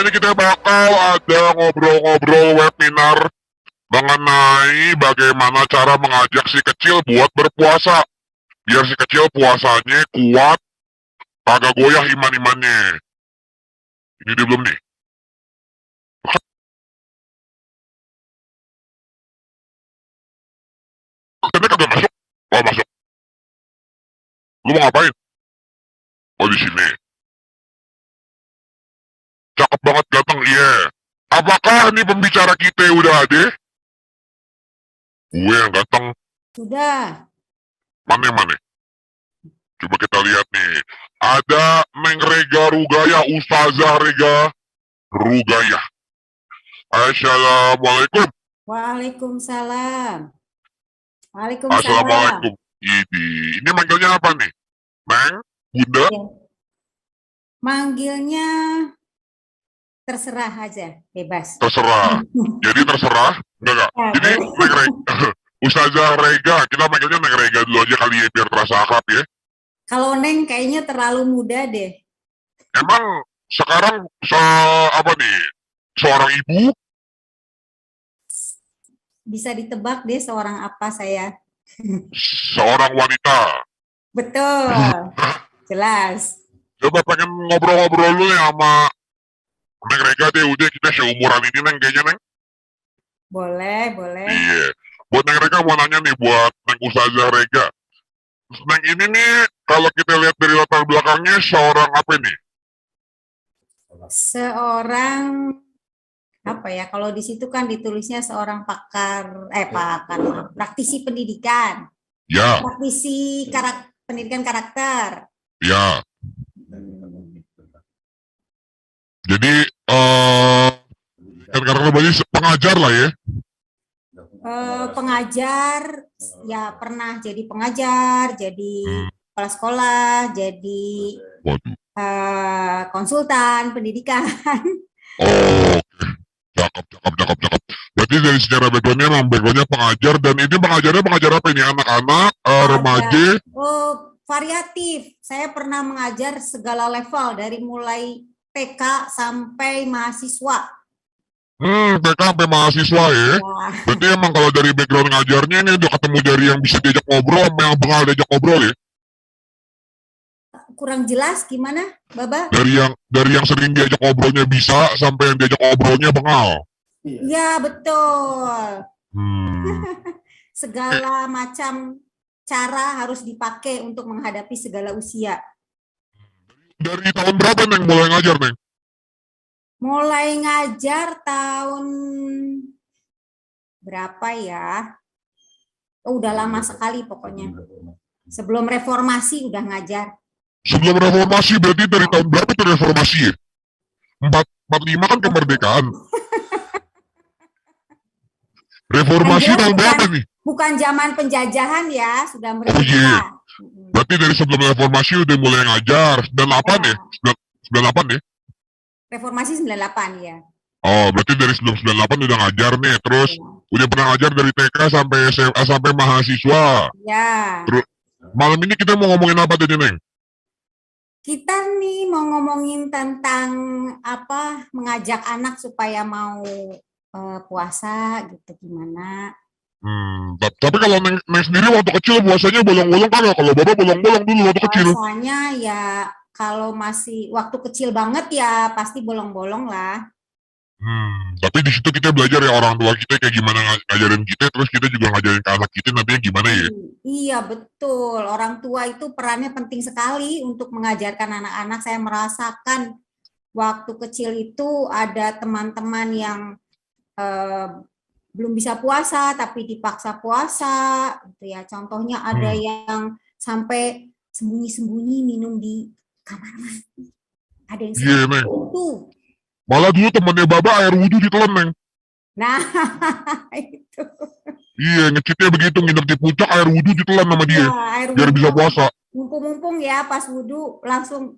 ini kita bakal ada ngobrol-ngobrol webinar mengenai bagaimana cara mengajak si kecil buat berpuasa. Biar si kecil puasanya kuat, kagak goyah iman-imannya. Ini dia belum nih. Ini kagak masuk. Oh, masuk. Lu mau ngapain? Oh, di sini. Cakep banget ganteng, iya. Apakah nih pembicara kita udah ada? Gue yang ganteng. Sudah. Mana? Coba kita lihat nih. Ada Neng Rega Rugaya, Ustazah Rega Rugaya. Assalamualaikum. Waalaikumsalam. Waalaikumsalam. Assalamualaikum. Ini manggilnya apa nih? Neng? Bunda? Ya. Manggilnya terserah aja, bebas. Terserah. Jadi terserah? Enggak. Ya, Jadi Neng Rega. Ustazah Rega. Kita manggilnya Neng Rega dulu aja kali ya, biar terasa akrab ya. Kalau Neng kayaknya terlalu muda deh. Emang sekarang apa nih? Seorang ibu? Bisa ditebak deh seorang apa saya. Seorang wanita? Betul. Jelas. Coba pengen ngobrol-ngobrol dulu ya sama Neng Rega deh. Udah kita seumuran ini Neng kayaknya Neng. Boleh. Iya. Buat Neng Rega mau nanya nih buat Neng Ustazah Rega. Neng ini nih kalau kita lihat dari latar belakangnya seorang apa nih? Seorang apa ya? Kalau di situ kan ditulisnya seorang praktisi pendidikan. Ya. Praktisi pendidikan karakter. Ya. Jadi kan karena berarti pengajar lah ya. Pengajar, ya pernah jadi pengajar, jadi kepala sekolah, jadi konsultan pendidikan. Oh, cakep. Berarti dari sejarah backgroundnya pengajar, dan ini pengajar apa ini? Anak-anak, remaja? Oh, variatif. Saya pernah mengajar segala level, dari mulai TK sampai mahasiswa. TK sampai mahasiswa ya? Berarti emang kalau dari background ngajarnya ini udah ketemu dari yang bisa diajak ngobrol sama yang bengal diajak ngobrol ya? Kurang jelas gimana, Baba? Dari yang sering diajak ngobrolnya bisa sampai yang diajak ngobrolnya bengal. Iya, betul. Segala macam cara harus dipakai untuk menghadapi segala usia. Dari tahun berapa Neng mulai ngajar Neng? Mulai ngajar tahun berapa ya? Oh, udah lama sekali pokoknya. Sebelum reformasi udah ngajar. Sebelum reformasi berarti dari tahun berapa itu reformasi ya? 45 kan kemerdekaan. Reformasi tahun berapa nih? Bukan zaman penjajahan ya, sudah merdeka. Oh iya. Berarti dari sebelum reformasi udah mulai ngajar. 98 ya? 98 ya? Reformasi 98 ya. Oh, berarti dari sebelum 98 udah ngajar nih. Terus udah pernah ngajar dari TK sampai SMA sampai mahasiswa. Ya. Terus malam ini kita mau ngomongin apa tadi Neng? Kita nih mau ngomongin tentang apa, mengajak anak supaya mau puasa gitu, gimana? Tapi kalau Neng sendiri waktu kecil puasanya bolong-bolong kan ya? Kalau Bapak bolong-bolong dulu waktu kecil. Puasanya ya kalau masih waktu kecil banget ya pasti bolong-bolong lah. Tapi di situ kita belajar ya orang tua kita kayak gimana ngajarin kita, terus kita juga ngajarin ke anak kita nantinya gimana ya? Iya betul, orang tua itu perannya penting sekali untuk mengajarkan anak-anak. Saya merasakan waktu kecil itu ada teman-teman yang belum bisa puasa tapi dipaksa puasa, gitu ya. Contohnya ada yang sampai sembunyi-sembunyi minum di kamar mandi. Ada yang seperti itu. Malah dulu temannya Baba air wudhu ditelan Neng. Nah, itu. Iya, ngecitnya begitu, nginep di puncak air wudhu ditelan sama dia, biar bisa puasa. Mumpung-mumpung ya pas wudhu langsung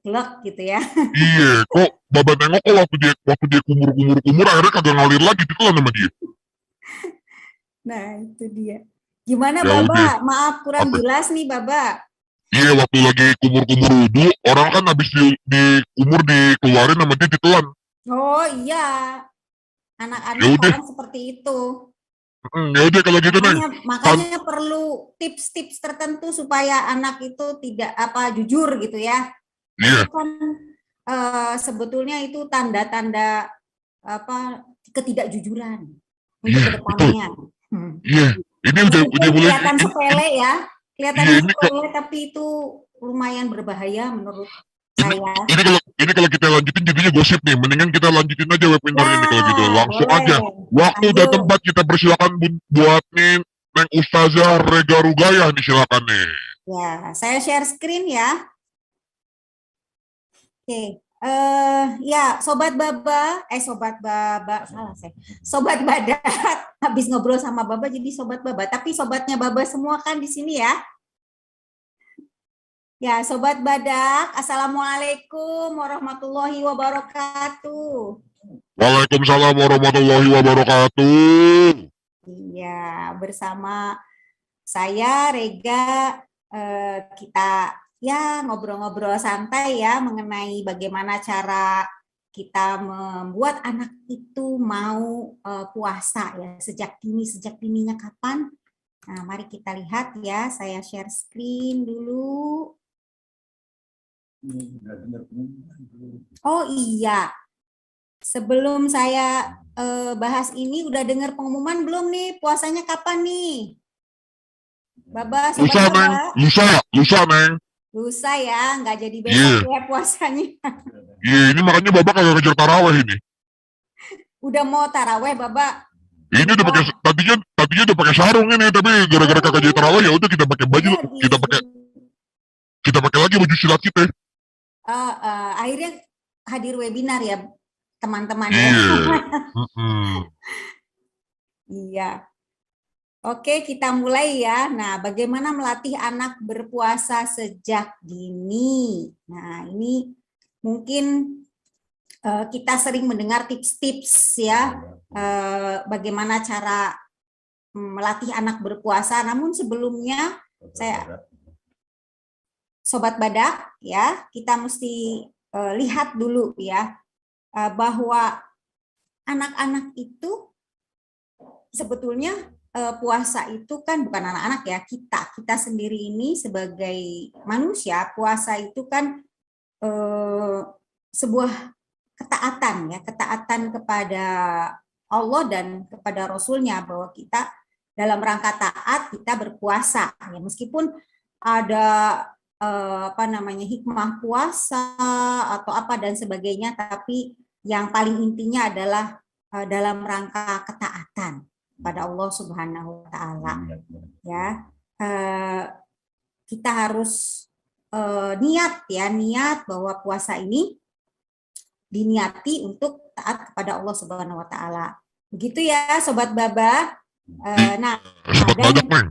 glek gitu ya. Iya, kok Baba nengok kok waktu dia kumur akhirnya kagak ngalir lagi ditelan sama dia. Nah, itu dia. Gimana ya, Baba? Udah. Maaf kurang jelas nih Baba. Iya, waktu lagi kumur wudhu, orang kan habis di kumur dikeluarin sama dia ditelan. Oh iya, Ya anak-anak udah, kadang seperti itu. ya udah kalau gitu Neng. Makanya perlu tips-tips tertentu supaya anak itu tidak jujur gitu ya. Itu Iya, kan sebetulnya itu tanda-tanda ketidakjujuran untuk iya, betul. kedepannya. Hmm. Iya, ini udah Meskipun mulai kelihatan ini, sepele ya, iya kelihatannya ini kok sepele tapi itu lumayan berbahaya menurut ini saya. kalau kita lanjutin jadinya gosip nih. Mendingan kita lanjutin aja webinar ini kalau gitu. Ya, Langsung boleh. aja. Waktu dan Lanjut. tempat kita persilakan buat nih Neng Ustazah Rega Rugayah nih silakan nih. Ya, saya share screen ya. Oke. Ya, Sobat Baba, salah saya. Sobat Badat, habis ngobrol sama Baba jadi Sobat Baba, tapi sobatnya Baba semua kan di sini ya. Ya, Sobat Badak, Assalamualaikum warahmatullahi wabarakatuh. Waalaikumsalam warahmatullahi wabarakatuh. Iya, bersama saya Rega, kita ya ngobrol-ngobrol santai ya mengenai bagaimana cara kita membuat anak itu mau puasa ya sejak dininya kapan. Nah, mari kita lihat ya, saya share screen dulu. Oh iya, sebelum saya bahas ini udah dengar pengumuman belum nih puasanya kapan nih? Sobat Lusa Neng, Baba. lusa Neng. Lusa ya, nggak jadi besok Iya, ya puasanya. iya ini makanya Bapak kagak ngejar taraweh ini. Udah mau taraweh, Baba. Ini udah pakai Lupa. tadinya udah pakai sarung ini tapi gara-gara kagak jadi taraweh ya udah kita pakai baju Iya di kita pakai lagi baju silat kita. akhirnya hadir webinar ya teman-teman ya. Iya. Mm-mm. Iya. Oke, kita mulai ya. Nah, bagaimana melatih anak berpuasa sejak dini? Nah, ini mungkin kita sering mendengar tips-tips ya, bagaimana cara melatih anak berpuasa. Namun sebelumnya, Sobat Badak, ya, kita mesti lihat dulu ya, bahwa anak-anak itu sebetulnya puasa itu kan bukan anak-anak ya, kita sendiri ini sebagai manusia, puasa itu kan sebuah ketaatan kepada Allah dan kepada Rasulnya, bahwa kita dalam rangka taat kita berpuasa ya, meskipun ada hikmah puasa atau apa dan sebagainya, tapi yang paling intinya adalah dalam rangka ketaatan pada Allah Subhanahu wa taala ya. Kita harus niat bahwa puasa ini diniati untuk taat kepada Allah Subhanahu wa taala. Begitu ya Sobat Baba. Nah, Sobat dan Badak Neng.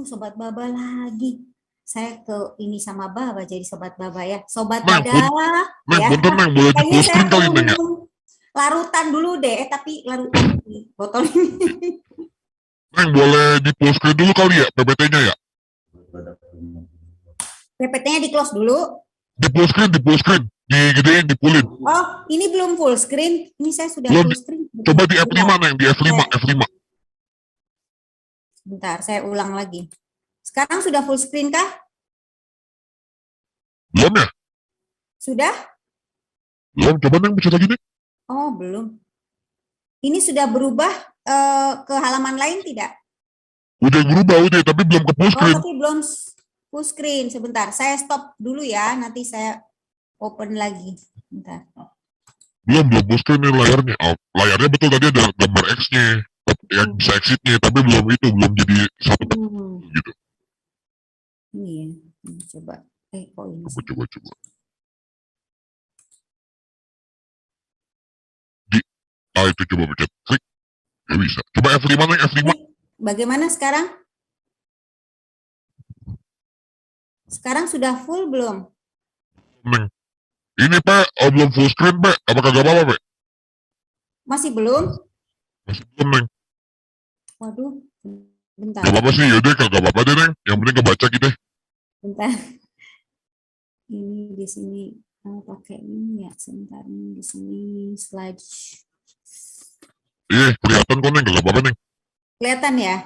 Sobat Baba lagi. Saya ke ini sama Baba jadi Sobat Baba ya. Sobat Neng, Badak Neng, ya. punten Neng, boleh di Kayaknya full saya screen kali perlu Neng ya? minum larutan dulu deh, tapi larutan di botol ini. Neng, boleh di full screen dulu kali ya, PPT-nya ya? PPT-nya di close dulu. Di full screen, digedein, dipulin. Oh, ini belum full screen. Ini saya sudah Belum, full screen. coba di F5 Bentar, Neng, di F5, F5. bentar, saya ulang lagi. Sekarang sudah full screen kah? Belum ya? Sudah? Belum, coba Neng bisa lagi Neng. Oh, belum. Ini sudah berubah ke halaman lain tidak? Udah berubah, udah, tapi belum ke full Oh, screen. tapi belum full screen. Sebentar, saya stop dulu ya. Nanti saya open lagi. Bentar. Belum full screen nih layarnya. Oh, layarnya betul tadi ada gambar X-nya. Yang bisa exit-nya, tapi belum jadi satu gitu. Ini ya, ini coba. Kok ini? Coba. Itu coba pencet klik. Gak bisa. Coba F5 Neng, F5. Bagaimana sekarang? Sekarang sudah full belum? Neng. Ini Pak, belum full screen Pak. Apakah gak apa-apa Pak? Masih belum? Masih belum Neng. Waduh, bentar. Gak apa-apa sih, yaudah kagak apa-apa deh Neng. Yang penting kebaca gitu. Bentar. Ini di sini. pakai ini ya, sebentar nih di sini slide. Kelihatan kok Neng, gak apa-apa Neng. Kelihatan ya?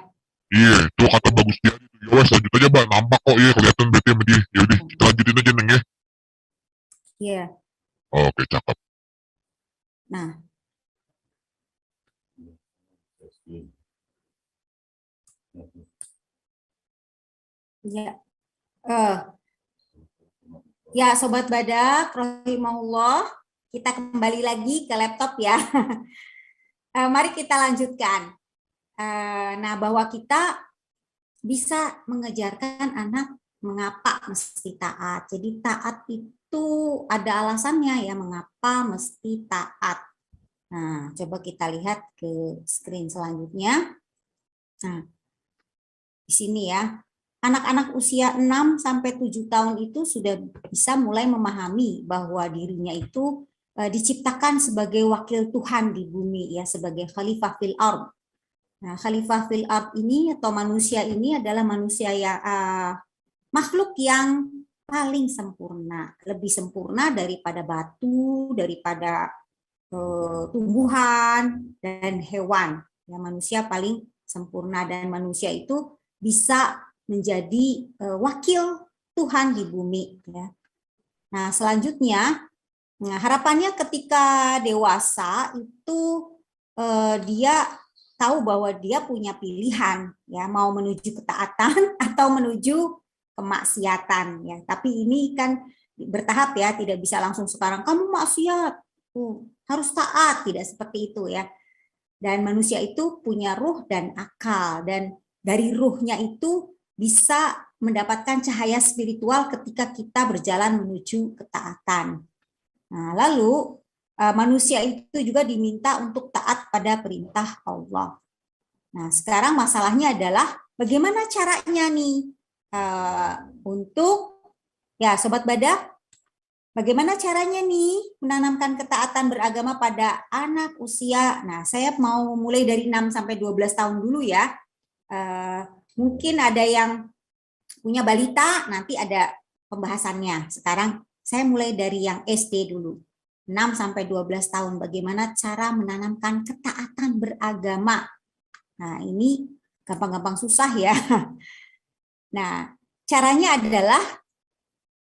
Itu kata bagus dia itu. Ya wes lanjut aja Mbak, nampak kok. Kelihatan berarti sama dia. Ya udah, kita lanjutin aja Neng ya. Iya. Oke, cakep. Nah, ya. Ya, Sobat Badak, rahimahullah, kita kembali lagi ke laptop ya. Mari kita lanjutkan. Nah, bahwa kita bisa mengejarkan anak mengapa mesti taat. Jadi taat itu ada alasannya ya, mengapa mesti taat. Nah, coba kita lihat ke screen selanjutnya. Nah, di sini ya. Anak-anak usia 6 sampai 7 tahun itu sudah bisa mulai memahami bahwa dirinya itu diciptakan sebagai wakil Tuhan di bumi ya, sebagai khalifah fil ard. Nah, khalifah fil ard ini atau manusia ini adalah manusia yang makhluk yang paling sempurna, lebih sempurna daripada batu, daripada tumbuhan dan hewan. Ya, manusia paling sempurna dan manusia itu bisa menjadi wakil Tuhan di bumi. Ya. Nah, selanjutnya, harapannya ketika dewasa itu dia tahu bahwa dia punya pilihan, ya mau menuju ketaatan atau menuju kemaksiatan. Ya, tapi ini kan bertahap ya, tidak bisa langsung sekarang kamu maksiat, harus taat, tidak seperti itu ya. Dan manusia itu punya ruh dan akal, dan dari ruhnya itu bisa mendapatkan cahaya spiritual ketika kita berjalan menuju ketaatan. Nah, lalu manusia itu juga diminta untuk taat pada perintah Allah. Nah, sekarang masalahnya adalah bagaimana caranya nih untuk ya Sobat Badak, bagaimana caranya nih menanamkan ketaatan beragama pada anak usia, nah saya mau mulai dari 6 sampai 12 tahun dulu ya. Mungkin ada yang punya balita, nanti ada pembahasannya. Sekarang saya mulai dari yang SD dulu. 6 sampai 12 tahun, bagaimana cara menanamkan ketaatan beragama. Nah, ini gampang-gampang susah ya. Nah, caranya adalah,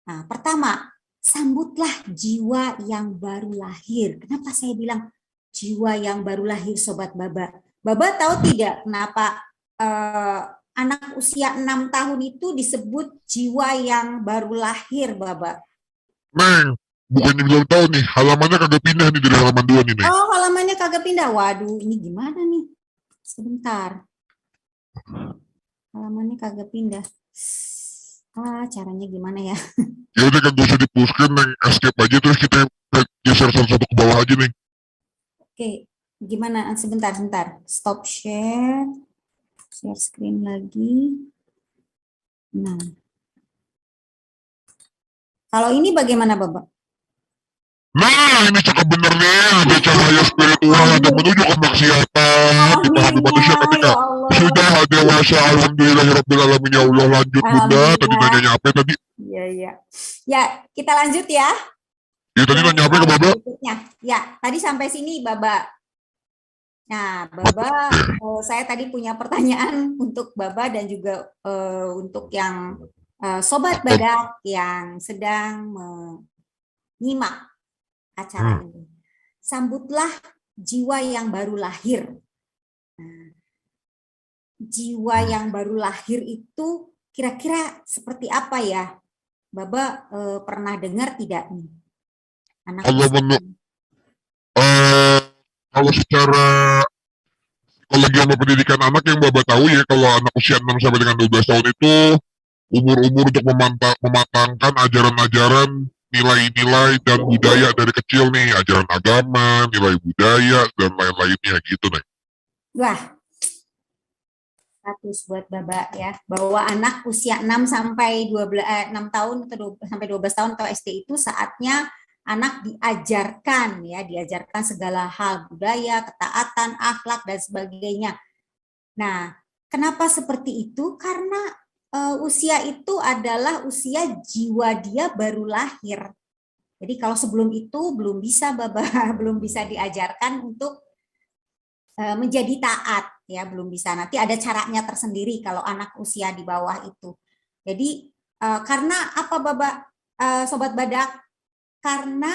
nah, pertama, sambutlah jiwa yang baru lahir. Kenapa saya bilang jiwa yang baru lahir, Sobat Baba? Baba tahu tidak kenapa anak usia 6 tahun itu disebut jiwa yang baru lahir, Baba? Neng, bukannya belum tahu nih, halamannya kagak pindah nih dari halaman 2 nih Neng. Oh, halamannya kagak pindah. Waduh, ini gimana nih? Sebentar. Halamannya kagak pindah. Caranya gimana ya? Ya udah kagak usah dipuskin Neng, escape aja terus kita geser satu-satu ke bawah aja Neng. Oke, gimana? Sebentar. Stop share. Share screen lagi. Nah. Kalau ini bagaimana, Bapak? Nah, ini cakep bener nih, ada cahaya spiritual yang menuju kemaksiatan, dipahami manusia ketika sudah dewasa. Alhamdulillahirrahmanirrahim. Ya Allah, lanjut Bunda, tadi nanya apa tadi? Iya. Ya, kita lanjut ya. Ya, tadi nanya apa ke Baba? Ya, tadi sampai sini, Baba. Nah, Baba, saya tadi punya pertanyaan untuk Baba dan juga untuk yang Sobat Badak yang sedang menyimak acara ini. Sambutlah jiwa yang baru lahir. Nah, jiwa yang baru lahir itu kira-kira seperti apa ya? Baba pernah dengar tidak nih? Kalau secara psikologi sama pendidikan anak yang Baba tahu ya, kalau anak usia 6 sampai dengan 12 tahun itu umur-umur untuk mematangkan ajaran-ajaran, nilai-nilai dan budaya dari kecil nih, ajaran agama, nilai budaya dan lain-lainnya gitu nih. Wah, status buat Baba ya, bahwa anak usia 6 sampai 6 tahun atau sampai 12 tahun atau SD itu saatnya anak diajarkan segala hal, budaya, ketaatan, akhlak dan sebagainya. Nah, kenapa seperti itu? Karena usia itu adalah usia jiwa dia baru lahir. Jadi kalau sebelum itu belum bisa Baba, belum bisa diajarkan untuk menjadi taat, ya belum bisa. Nanti ada caranya tersendiri kalau anak usia di bawah itu. Jadi karena apa Baba, Sobat Badak? Karena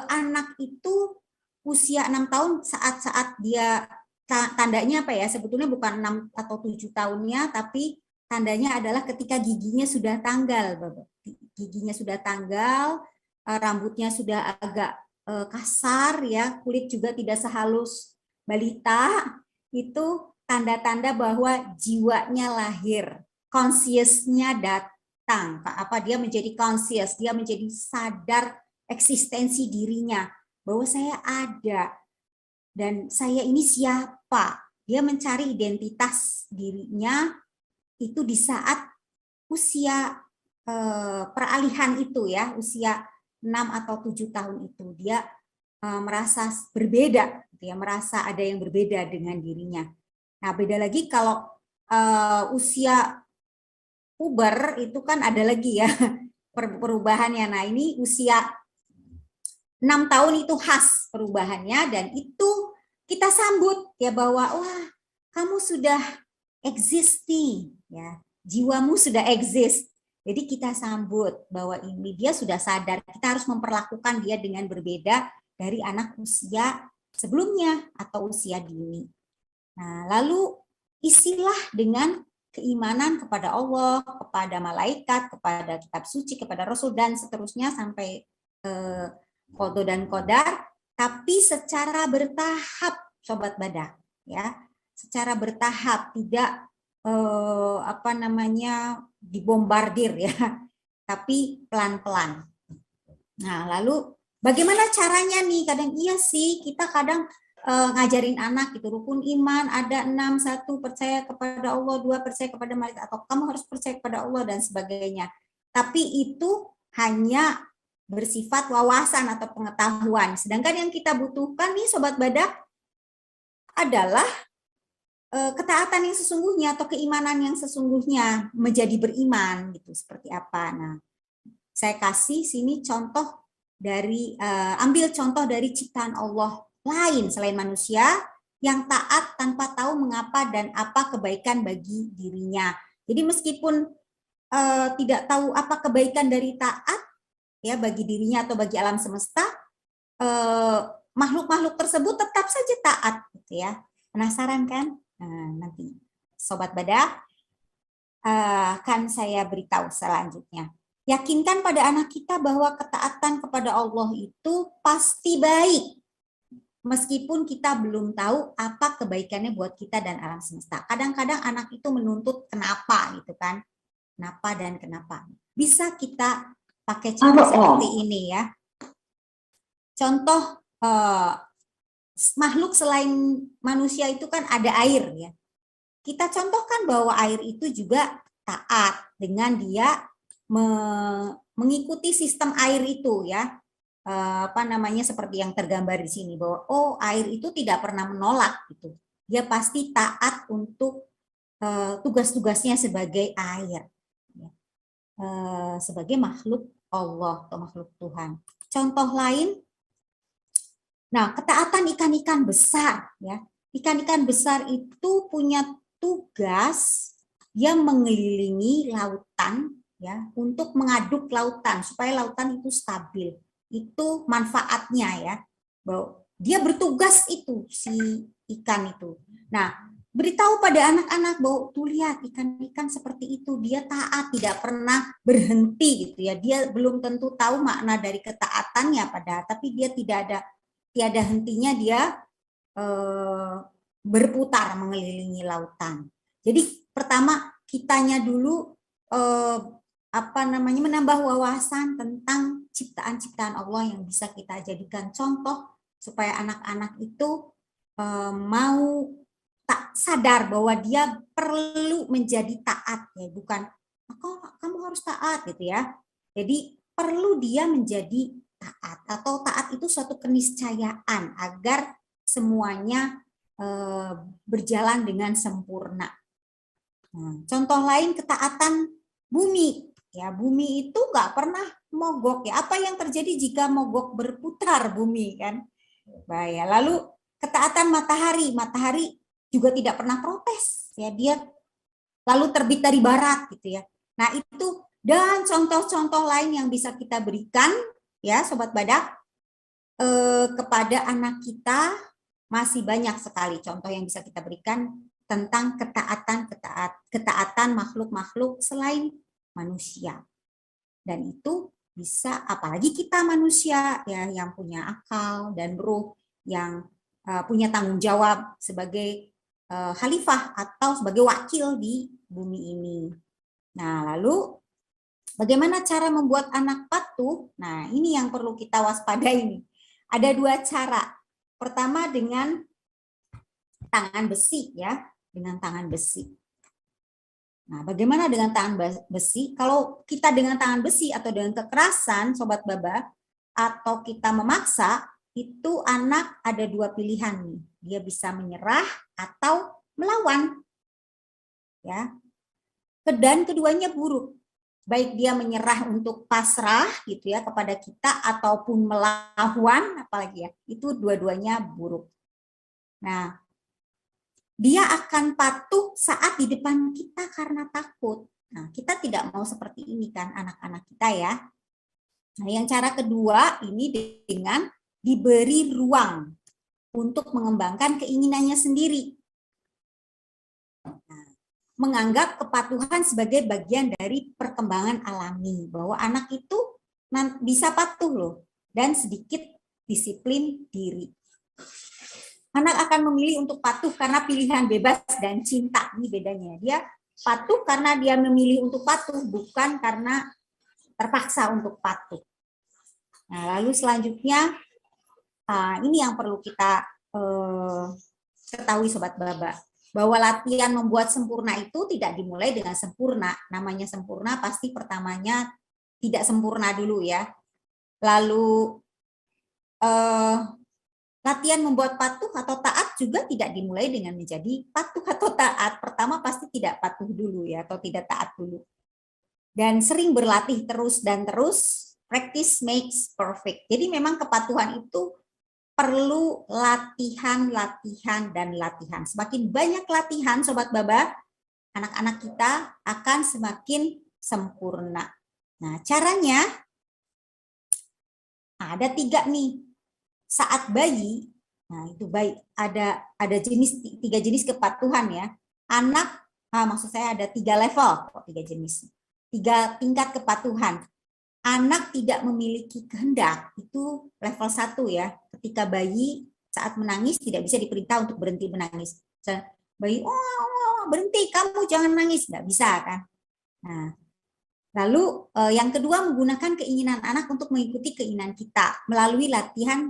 anak itu usia 6 tahun saat-saat dia tandanya apa ya? Sebetulnya bukan 6 atau 7 tahunnya, tapi tandanya adalah ketika giginya sudah tanggal, Bapak. Giginya sudah tanggal, rambutnya sudah agak kasar ya, kulit juga tidak sehalus balita, itu tanda-tanda bahwa jiwanya lahir, conscious-nya datang. Apa dia menjadi conscious, dia menjadi sadar eksistensi dirinya, bahwa saya ada dan saya ini siapa. Dia mencari identitas dirinya itu di saat usia peralihan itu ya, usia 6 atau 7 tahun itu. Dia merasa berbeda, dia merasa ada yang berbeda dengan dirinya. Nah, beda lagi kalau usia puber itu kan ada lagi ya perubahannya. Nah, ini usia 6 tahun itu khas perubahannya, dan itu kita sambut ya bahwa wah, kamu sudah existing ya, jiwamu sudah exist. Jadi kita sambut bahwa ini dia sudah sadar. Kita harus memperlakukan dia dengan berbeda dari anak usia sebelumnya atau usia dini. Nah, lalu isilah dengan keimanan kepada Allah, kepada malaikat, kepada kitab suci, kepada Rasul, dan seterusnya sampai qada dan qadar, tapi secara bertahap, Sobat Badak, ya, secara bertahap, tidak dibombardir ya, tapi pelan-pelan. Nah, lalu bagaimana caranya nih? Kadang iya sih, kita kadang ngajarin anak gitu, rukun iman ada 6, 1 percaya kepada Allah, 2 percaya kepada malaikat, atau kamu harus percaya kepada Allah dan sebagainya. Tapi itu hanya bersifat wawasan atau pengetahuan. Sedangkan yang kita butuhkan nih Sobat Badak adalah ketaatan yang sesungguhnya atau keimanan yang sesungguhnya, menjadi beriman gitu, seperti apa. Nah, saya kasih sini contoh dari ambil contoh dari ciptaan Allah lain selain manusia yang taat tanpa tahu mengapa dan apa kebaikan bagi dirinya. Jadi meskipun tidak tahu apa kebaikan dari taat ya bagi dirinya atau bagi alam semesta, makhluk-makhluk tersebut tetap saja taat gitu ya. Penasaran kan? Nah, nanti Sobat Badak akan saya beritahu selanjutnya. Yakinkan pada anak kita bahwa ketaatan kepada Allah itu pasti baik, meskipun kita belum tahu apa kebaikannya buat kita dan alam semesta. Kadang-kadang anak itu menuntut kenapa gitu kan, kenapa dan kenapa. Bisa kita pakai cara seperti ini ya. Contoh makhluk selain manusia itu kan ada air ya. Kita contohkan bahwa air itu juga taat dengan dia mengikuti sistem air itu ya. Seperti yang tergambar di sini bahwa oh, air itu tidak pernah menolak gitu. Dia pasti taat untuk tugas-tugasnya sebagai air. Ya. Sebagai makhluk Allah atau makhluk Tuhan. Contoh lain, nah, ketaatan ikan-ikan besar ya. Ikan-ikan besar itu punya tugas yang mengelilingi lautan ya untuk mengaduk lautan supaya lautan itu stabil. Itu manfaatnya ya. Bahwa dia bertugas itu si ikan itu. Nah, beritahu pada anak-anak bahwa tuh lihat ikan-ikan seperti itu, dia taat, tidak pernah berhenti gitu ya. Dia belum tentu tahu makna dari ketaatannya tapi dia tiada hentinya dia berputar mengelilingi lautan. Jadi pertama kitanya dulu menambah wawasan tentang ciptaan-ciptaan Allah yang bisa kita jadikan contoh supaya anak-anak itu mau tak sadar bahwa dia perlu menjadi taat ya, bukan kamu harus taat gitu ya. Jadi perlu dia menjadi taat, atau taat itu suatu keniscayaan agar semuanya berjalan dengan sempurna. Nah, contoh lain ketaatan bumi Ya, bumi itu nggak pernah mogok ya. Apa yang terjadi jika mogok berputar bumi kan? Bahaya. Lalu ketaatan matahari, matahari juga tidak pernah protes ya, dia lalu terbit dari barat gitu ya. Nah, itu dan contoh-contoh lain yang bisa kita berikan ya Sobat Badak kepada anak kita masih banyak sekali contoh yang bisa kita berikan tentang ketaatan makhluk-makhluk selain manusia. Dan itu bisa apalagi kita manusia ya yang punya akal dan ruh, yang punya tanggung jawab sebagai khalifah atau sebagai wakil di bumi ini. Nah, lalu bagaimana cara membuat anak patuh? Nah, ini yang perlu kita waspadai nih. Ada dua cara. Pertama dengan tangan besi ya, dengan tangan besi. Nah, bagaimana dengan tangan besi? Kalau kita dengan tangan besi atau dengan kekerasan, Sobat Baba, atau kita memaksa, itu anak ada dua pilihan nih. Dia bisa menyerah atau melawan. Ya. Dan keduanya buruk. Baik dia menyerah untuk pasrah gitu ya kepada kita ataupun melawan apalagi ya. Itu dua-duanya buruk. Nah, dia akan patuh saat di depan kita karena takut. Nah, kita tidak mau seperti ini kan anak-anak kita ya. Nah, yang cara kedua ini dengan diberi ruang untuk mengembangkan keinginannya sendiri. Nah, menganggap kepatuhan sebagai bagian dari perkembangan alami, bahwa anak itu bisa patuh loh dan sedikit disiplin diri. Anak akan memilih untuk patuh karena pilihan bebas dan cinta. Ini bedanya. Dia patuh karena dia memilih untuk patuh, bukan karena terpaksa untuk patuh. Nah, lalu selanjutnya, ini yang perlu kita ketahui Sobat Baba, bahwa latihan membuat sempurna itu tidak dimulai dengan sempurna. Namanya sempurna pasti pertamanya tidak sempurna dulu ya. Lalu latihan membuat patuh atau taat juga tidak dimulai dengan menjadi patuh atau taat. Pertama pasti tidak patuh dulu ya, atau tidak taat dulu. Dan sering berlatih terus dan terus, practice makes perfect. Jadi memang kepatuhan itu perlu latihan, latihan, dan latihan. Semakin banyak latihan, Sobat Baba, anak-anak kita akan semakin sempurna. Nah, caranya ada 3 nih. Saat bayi, nah itu bayi ada 3 jenis kepatuhan ya. Anak, maksud saya ada 3 level, 3 jenis, 3 tingkat kepatuhan. Anak tidak memiliki kehendak, itu level 1 ya. Ketika bayi saat menangis tidak bisa diperintah untuk berhenti menangis. Bayi, berhenti, kamu jangan nangis, nggak bisa kan. Nah, lalu yang kedua menggunakan keinginan anak untuk mengikuti keinginan kita melalui latihan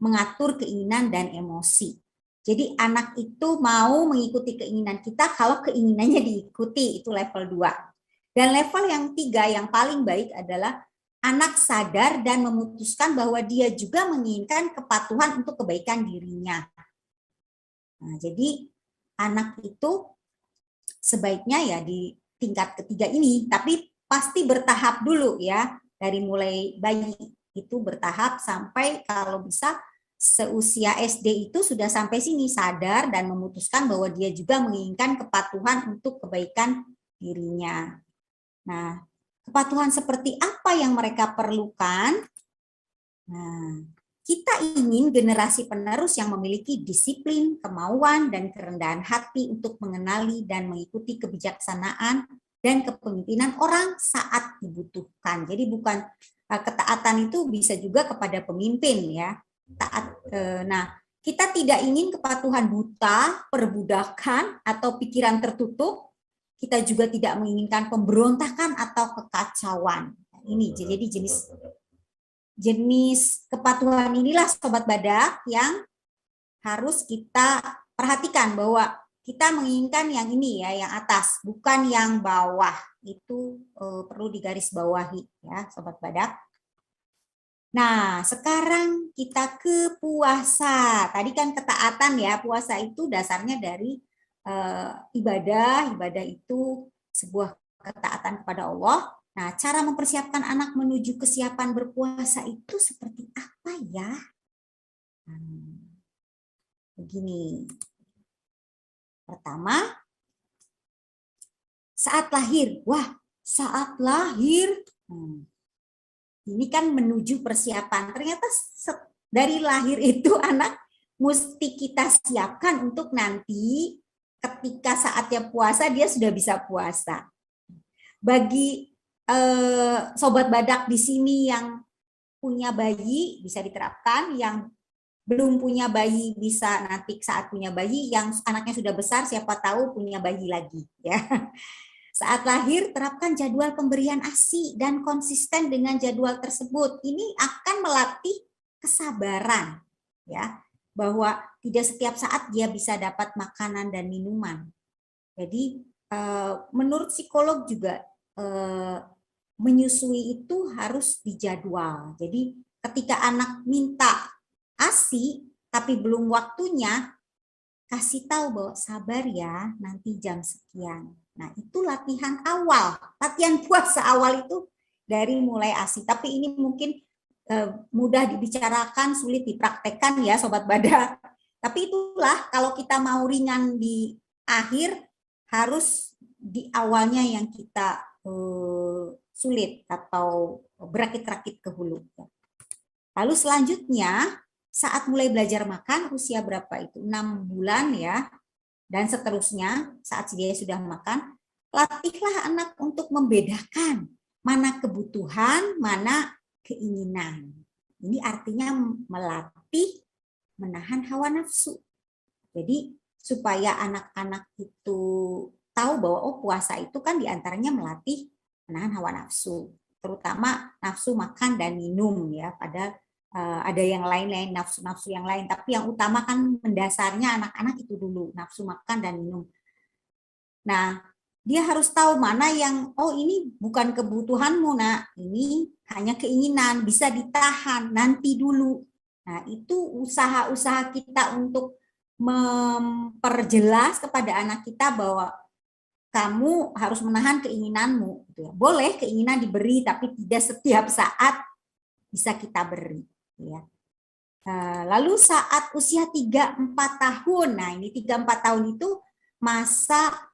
mengatur keinginan dan emosi. Jadi anak itu mau mengikuti keinginan kita kalau keinginannya diikuti, itu level 2. Dan level yang 3 yang paling baik adalah anak sadar dan memutuskan bahwa dia juga menginginkan kepatuhan untuk kebaikan dirinya. Nah, jadi anak itu sebaiknya ya di tingkat ketiga ini, tapi pasti bertahap dulu ya, dari mulai bayi itu bertahap sampai kalau bisa seusia SD itu sudah sampai sini sadar dan memutuskan bahwa dia juga menginginkan kepatuhan untuk kebaikan dirinya. Nah, kepatuhan seperti apa yang mereka perlukan? Nah, kita ingin generasi penerus yang memiliki disiplin, kemauan, dan kerendahan hati untuk mengenali dan mengikuti kebijaksanaan dan kepemimpinan orang saat dibutuhkan. Jadi bukan ketaatan itu bisa juga kepada pemimpin ya. Taat. Nah, kita tidak ingin kepatuhan buta, perbudakan, atau pikiran tertutup. Kita juga tidak menginginkan pemberontakan atau kekacauan. Ini jadi jenis kepatuhan inilah Sobat Badak yang harus kita perhatikan, bahwa kita menginginkan yang ini ya, yang atas, bukan yang bawah. Itu perlu digarisbawahi ya Sobat Badak. Nah, sekarang kita ke puasa. Tadi kan ketaatan ya, puasa itu dasarnya dari ibadah. Ibadah itu sebuah ketaatan kepada Allah. Nah, cara mempersiapkan anak menuju kesiapan berpuasa itu seperti apa ya? Begini. Pertama, saat lahir. Wah, saat lahir. Ini kan menuju persiapan. Ternyata dari lahir itu anak mesti kita siapkan untuk nanti ketika saatnya puasa dia sudah bisa puasa. Bagi sobat badak di sini yang punya bayi bisa diterapkan, yang belum punya bayi bisa nanti saat punya bayi, yang anaknya sudah besar siapa tahu punya bayi lagi ya. Saat lahir, terapkan jadwal pemberian ASI dan konsisten dengan jadwal tersebut. Ini akan melatih kesabaran, ya, bahwa tidak setiap saat dia bisa dapat makanan dan minuman. Jadi, menurut psikolog juga menyusui itu harus dijadwal. Jadi, ketika anak minta ASI tapi belum waktunya, kasih tahu bahwa sabar ya, nanti jam sekian. Nah, itu latihan awal. Latihan puasa awal itu dari mulai ASI. Tapi ini mungkin mudah dibicarakan, sulit dipraktekkan ya Sobat Badak. Tapi itulah kalau kita mau ringan di akhir, harus di awalnya yang kita sulit atau berakit-rakit ke hulu. Lalu selanjutnya, saat mulai belajar makan, usia berapa itu? 6 bulan ya. Dan seterusnya, saat dia sudah makan, latihlah anak untuk membedakan mana kebutuhan, mana keinginan. Ini artinya melatih menahan hawa nafsu. Jadi supaya anak-anak itu tahu bahwa puasa itu kan diantaranya melatih menahan hawa nafsu, terutama nafsu makan dan minum ya. Pada ada yang lain-lain, nafsu-nafsu yang lain, tapi yang utama kan mendasarnya anak-anak itu dulu, nafsu makan dan minum. Nah, dia harus tahu mana yang, ini bukan kebutuhanmu nak, ini hanya keinginan, bisa ditahan, nanti dulu. Nah, itu usaha-usaha kita untuk memperjelas kepada anak kita bahwa kamu harus menahan keinginanmu. Boleh keinginan diberi, tapi tidak setiap saat bisa kita beri. Ya. Lalu saat usia 3-4 tahun, nah ini 3-4 tahun itu masa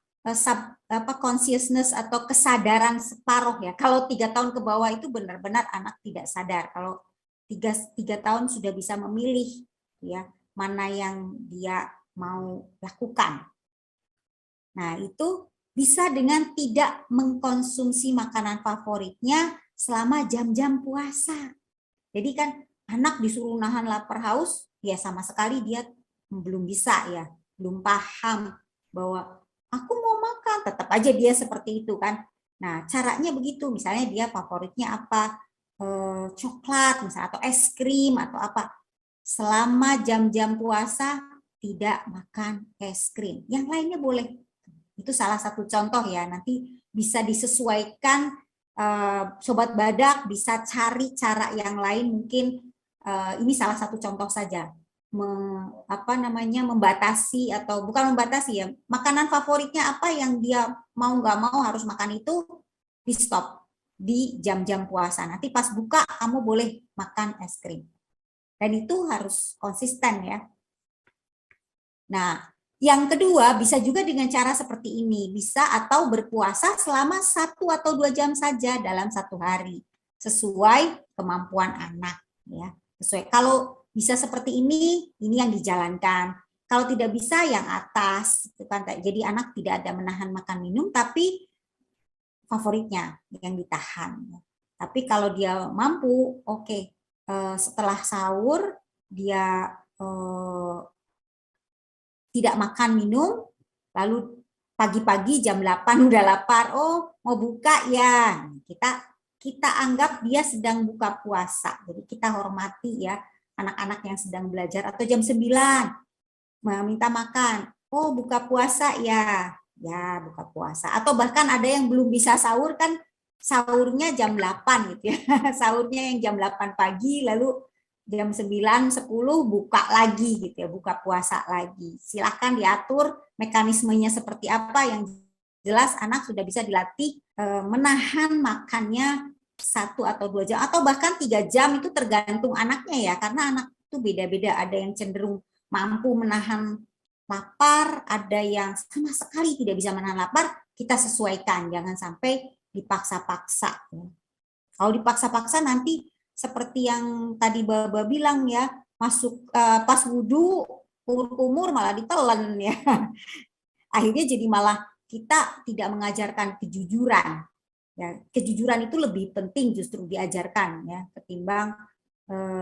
consciousness atau kesadaran separuh ya. Kalau 3 tahun ke bawah itu benar-benar anak tidak sadar. Kalau 3 tahun sudah bisa memilih ya mana yang dia mau lakukan. Nah itu bisa dengan tidak mengkonsumsi makanan favoritnya selama jam-jam puasa. Jadi kan anak disuruh nahan lapar haus, ya sama sekali dia belum bisa ya, belum paham bahwa aku mau makan, tetap aja dia seperti itu kan. Nah caranya begitu, misalnya dia favoritnya apa, coklat misalnya atau es krim atau apa. Selama jam-jam puasa tidak makan es krim, yang lainnya boleh. Itu salah satu contoh ya, nanti bisa disesuaikan. Sobat Badak bisa cari cara yang lain, mungkin ini salah satu contoh saja, membatasi atau bukan membatasi ya, makanan favoritnya apa yang dia mau nggak mau harus makan itu di stop di jam-jam puasa. Nanti pas buka kamu boleh makan es krim, dan itu harus konsisten ya. Nah, yang kedua, bisa juga dengan cara seperti ini, bisa atau berpuasa selama 1 atau 2 jam saja dalam 1 hari, sesuai kemampuan anak. Ya, sesuai. Kalau bisa seperti ini yang dijalankan. Kalau tidak bisa, yang atas. Jadi anak tidak ada menahan makan minum, tapi favoritnya yang ditahan. Tapi kalau dia mampu, setelah sahur dia tidak makan minum, lalu pagi-pagi jam 8 udah lapar, mau buka ya. Kita anggap dia sedang buka puasa. Jadi kita hormati ya anak-anak yang sedang belajar, atau jam 9 meminta makan. Buka puasa ya. Ya, buka puasa. Atau bahkan ada yang belum bisa sahur kan, sahurnya jam 8 gitu ya. Sahurnya yang jam 8 pagi, lalu jam 9-10 buka lagi gitu ya, buka puasa lagi. Silahkan diatur mekanismenya seperti apa, yang jelas anak sudah bisa dilatih menahan makannya 1 atau 2 jam atau bahkan 3 jam, itu tergantung anaknya ya, karena anak itu beda-beda. Ada yang cenderung mampu menahan lapar, ada yang sama sekali tidak bisa menahan lapar. Kita sesuaikan, jangan sampai dipaksa-paksa. Kalau dipaksa-paksa nanti seperti yang tadi Baba bilang ya, masuk pas wudhu kumur-kumur malah ditelan ya. Akhirnya jadi malah kita tidak mengajarkan kejujuran. Ya, kejujuran itu lebih penting justru diajarkan ya ketimbang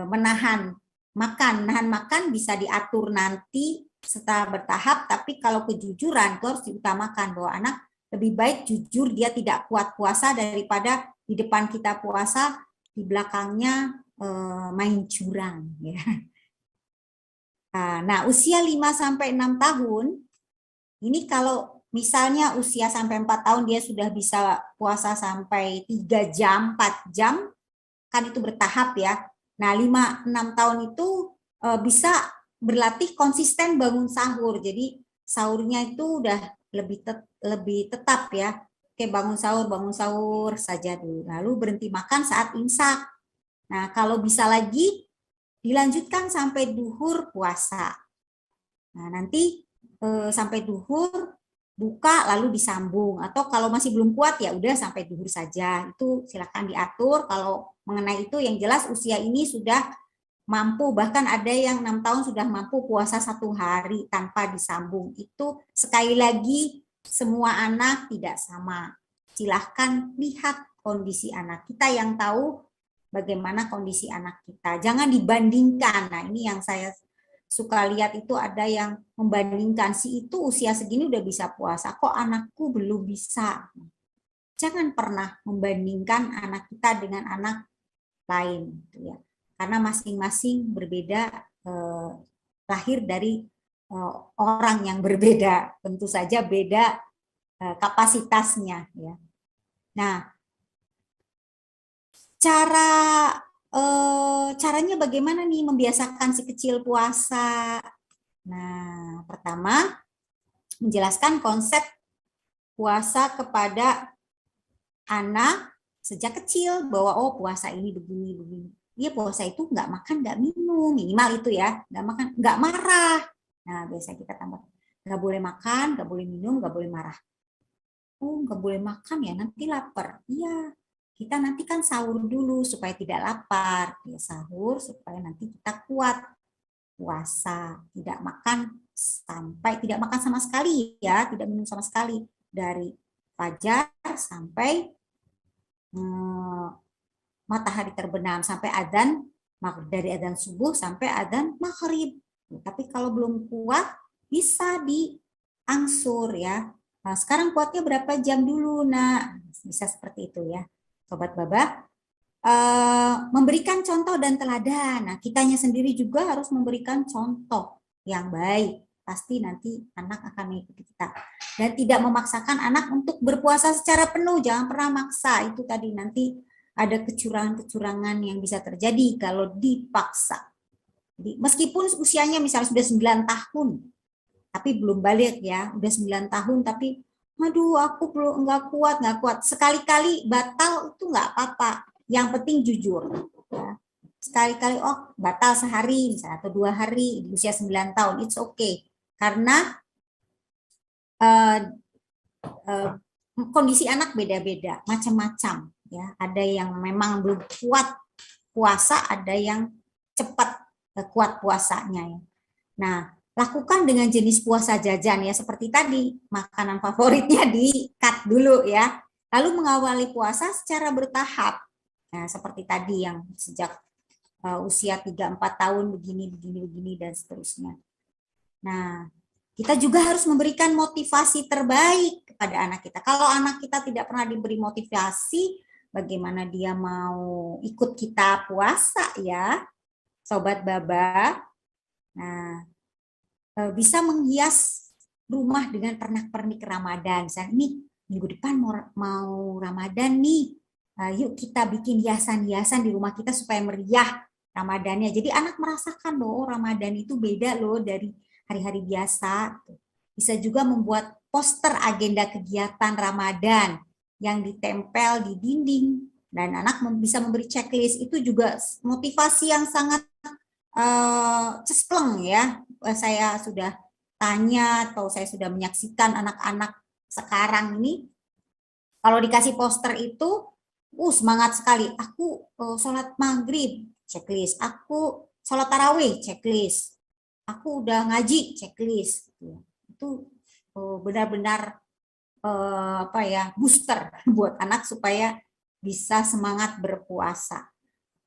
menahan makan. Menahan makan bisa diatur nanti setelah bertahap, tapi kalau kejujuran itu harus diutamakan, bahwa anak lebih baik jujur, dia tidak kuat puasa daripada di depan kita puasa, di belakangnya main curang ya. Nah, usia 5-6 tahun ini kalau misalnya usia sampai 4 tahun dia sudah bisa puasa sampai 3 jam, 4 jam, kan itu bertahap ya. Nah, 5-6 tahun itu bisa berlatih konsisten bangun sahur. Jadi sahurnya itu udah lebih tetap ya. Oke, bangun sahur saja dulu. Lalu berhenti makan saat imsak. Nah, kalau bisa lagi dilanjutkan sampai duhur puasa. Nah, nanti sampai duhur buka lalu disambung, atau kalau masih belum kuat ya udah sampai duhur saja. Itu silakan diatur. Kalau mengenai itu yang jelas usia ini sudah mampu, bahkan ada yang 6 tahun sudah mampu puasa 1 hari tanpa disambung. Itu sekali lagi semua anak tidak sama. Silahkan lihat kondisi anak kita, yang tahu bagaimana kondisi anak kita. Jangan dibandingkan. Nah, ini yang saya suka lihat itu, ada yang membandingkan, si itu usia segini udah bisa puasa, kok anakku belum bisa. Jangan pernah membandingkan anak kita dengan anak lain, gitu ya. Karena masing-masing berbeda, lahir dari orang yang berbeda, tentu saja beda kapasitasnya ya. Nah, caranya bagaimana nih membiasakan si kecil puasa? Nah, pertama menjelaskan konsep puasa kepada anak sejak kecil, bahwa oh puasa ini begini. Iya, puasa itu nggak makan, nggak minum, minimal itu ya, nggak makan, nggak marah. Nah, biasa kita tambah, nggak boleh makan, nggak boleh minum, nggak boleh marah. Oh, nggak boleh makan ya, nanti lapar. Iya, kita nanti kan sahur dulu supaya tidak lapar. Ya, sahur supaya nanti kita kuat puasa. Tidak makan tidak makan sama sekali ya, tidak minum sama sekali dari fajar sampai matahari terbenam, sampai adzan, dari adzan subuh sampai adzan maghrib. Tapi kalau belum kuat bisa diangsur ya. Nah, sekarang kuatnya berapa jam dulu? Nah, bisa seperti itu ya. Sobat Baba, memberikan contoh dan teladan. Nah, kitanya sendiri juga harus memberikan contoh yang baik. Pasti nanti anak akan mengikuti kita. Dan tidak memaksakan anak untuk berpuasa secara penuh. Jangan pernah maksa. Itu tadi nanti ada kecurangan-kecurangan yang bisa terjadi kalau dipaksa. Jadi, meskipun usianya misalnya sudah 9 tahun, tapi belum balik ya, udah 9 tahun tapi aduh aku belum nggak kuat. Sekali-kali batal itu nggak apa-apa, yang penting jujur ya. Sekali-kali oh batal sehari misalnya atau 2 hari di usia 9 tahun, it's okay, karena kondisi anak beda-beda, macam-macam ya. Ada yang memang belum kuat puasa, ada yang cepat kuat puasanya ya. Nah, lakukan dengan jenis puasa jajan ya, seperti tadi, makanan favoritnya di-cut dulu ya. Lalu mengawali puasa secara bertahap. Nah, seperti tadi yang sejak usia 3-4 tahun begini dan seterusnya. Nah, kita juga harus memberikan motivasi terbaik kepada anak kita. Kalau anak kita tidak pernah diberi motivasi, bagaimana dia mau ikut kita puasa ya, Sobat Baba? Nah, bisa menghias rumah dengan pernak-pernik Ramadan. Misalnya, ini minggu depan mau Ramadan nih, yuk kita bikin hiasan-hiasan di rumah kita supaya meriah Ramadannya. Jadi anak merasakan loh, Ramadan itu beda loh dari hari-hari biasa. Bisa juga membuat poster agenda kegiatan Ramadan. yang ditempel di dinding dan anak bisa memberi checklist. Itu juga motivasi yang sangat cespleng ya. Saya sudah tanya atau saya sudah menyaksikan anak-anak sekarang ini kalau dikasih poster itu semangat sekali. Aku sholat maghrib checklist, aku sholat tarawih checklist, aku udah ngaji checklist. Itu benar-benar apa ya, booster buat anak supaya bisa semangat berpuasa.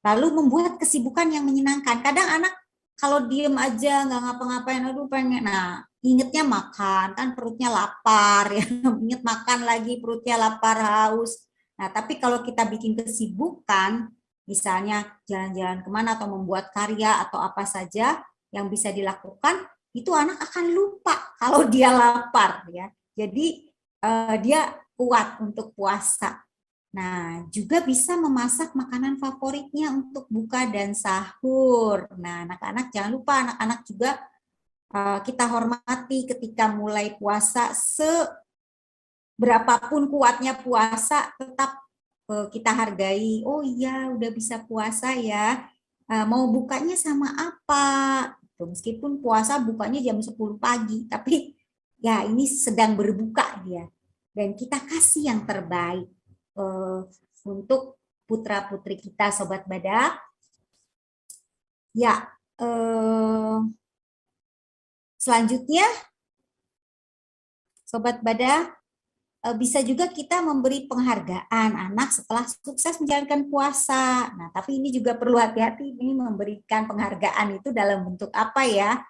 Lalu membuat kesibukan yang menyenangkan. Kadang anak kalau diem aja nggak ngapa-ngapain, aduh pengen, nah ingetnya makan, kan perutnya lapar ya, inget makan lagi perutnya lapar haus. Nah tapi kalau kita bikin kesibukan, misalnya jalan-jalan kemana atau membuat karya atau apa saja yang bisa dilakukan, itu anak akan lupa kalau dia lapar ya. Jadi dia kuat untuk puasa. Nah, juga bisa memasak makanan favoritnya untuk buka dan sahur. Nah, anak-anak jangan lupa, anak-anak juga kita hormati ketika mulai puasa, seberapapun kuatnya puasa, tetap kita hargai. Oh iya, udah bisa puasa ya. Mau bukanya sama apa? Meskipun puasa bukanya jam 10 pagi, tapi ya ini sedang berbuka dia. Dan kita kasih yang terbaik untuk putra-putri kita, Sobat Badak. Ya, selanjutnya, Sobat Badak, bisa juga kita memberi penghargaan anak setelah sukses menjalankan puasa. Nah, tapi ini juga perlu hati-hati, ini memberikan penghargaan itu dalam bentuk apa ya?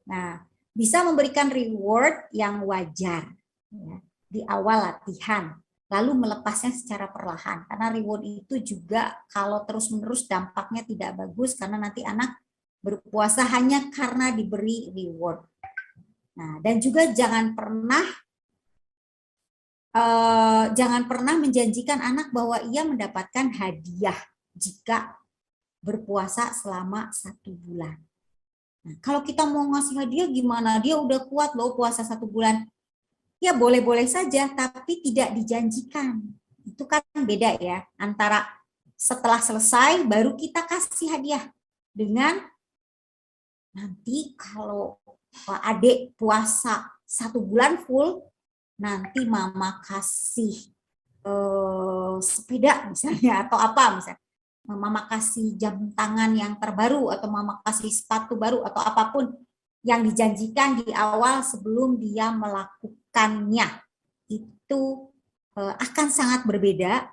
Nah, bisa memberikan reward yang wajar ya, di awal latihan, lalu melepasnya secara perlahan. Karena reward itu juga kalau terus-menerus dampaknya tidak bagus karena nanti anak berpuasa hanya karena diberi reward. Nah, dan juga jangan pernah menjanjikan anak bahwa ia mendapatkan hadiah jika berpuasa selama 1 bulan. Nah, kalau kita mau ngasih hadiah gimana? Dia udah kuat loh puasa 1 bulan. Ya boleh-boleh saja, tapi tidak dijanjikan. Itu kan beda ya, antara setelah selesai baru kita kasih hadiah. Dengan nanti kalau adik puasa 1 bulan full, nanti mama kasih sepeda misalnya, atau apa misalnya. Mama kasih jam tangan yang terbaru, atau mama kasih sepatu baru, atau apapun yang dijanjikan di awal sebelum dia melakukannya. Itu akan sangat berbeda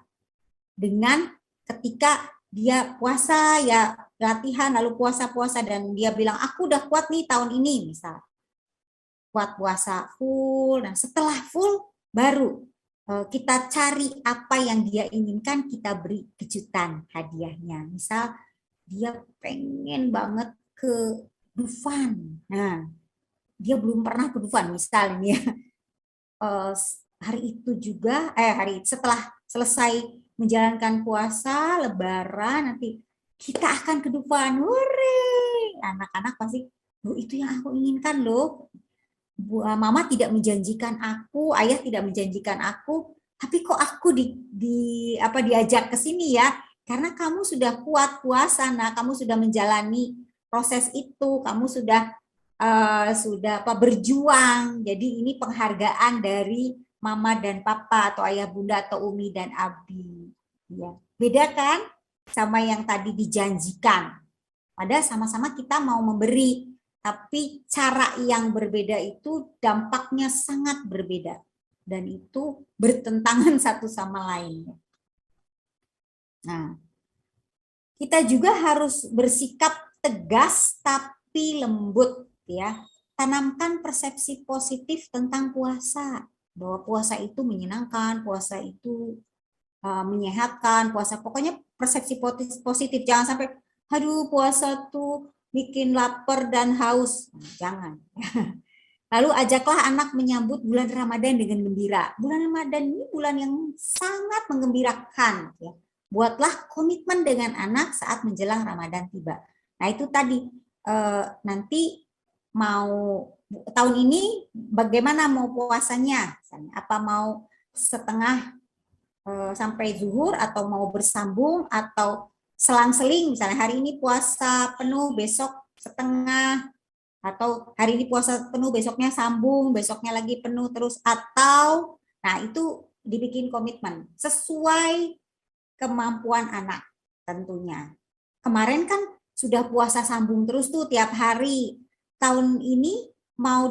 dengan ketika dia puasa ya, latihan lalu puasa-puasa dan dia bilang aku udah kuat nih tahun ini, misal kuat puasa full. Nah setelah full baru kita cari apa yang dia inginkan, kita beri kejutan hadiahnya. Misal dia pengen banget ke Dufan. Nah, dia belum pernah ke Dufan misal ini ya. Hari itu juga setelah selesai menjalankan puasa Lebaran, nanti kita akan ke Dufan. Hore! Anak-anak pasti, "Loh, itu yang aku inginkan loh. Mama tidak menjanjikan aku, ayah tidak menjanjikan aku, tapi kok aku diajak ke sini ya? Karena kamu sudah kuat puasa, nah kamu sudah menjalani proses itu, kamu sudah berjuang. Jadi ini penghargaan dari mama dan papa atau ayah bunda atau umi dan abi. Ya, beda kan sama yang tadi dijanjikan. Padahal sama-sama kita mau memberi, tapi cara yang berbeda itu dampaknya sangat berbeda. Dan itu bertentangan satu sama lain. Nah, kita juga harus bersikap tegas tapi lembut ya. Tanamkan persepsi positif tentang puasa. Bahwa puasa itu menyenangkan, puasa itu menyehatkan, puasa pokoknya persepsi positif. Jangan sampai aduh puasa tuh bikin lapar dan haus. Jangan. Lalu ajaklah anak menyambut bulan Ramadan dengan gembira. Bulan Ramadan ini bulan yang sangat menggembirakan. Ya. Buatlah komitmen dengan anak saat menjelang Ramadan tiba. Nah itu tadi, nanti mau tahun ini bagaimana mau puasanya? Apa mau setengah sampai zuhur atau mau bersambung atau selang-seling, misalnya hari ini puasa penuh, besok setengah, atau hari ini puasa penuh, besoknya sambung, besoknya lagi penuh terus, atau, nah itu dibikin komitmen sesuai kemampuan anak tentunya. Kemarin kan sudah puasa sambung terus tuh tiap hari. Tahun ini mau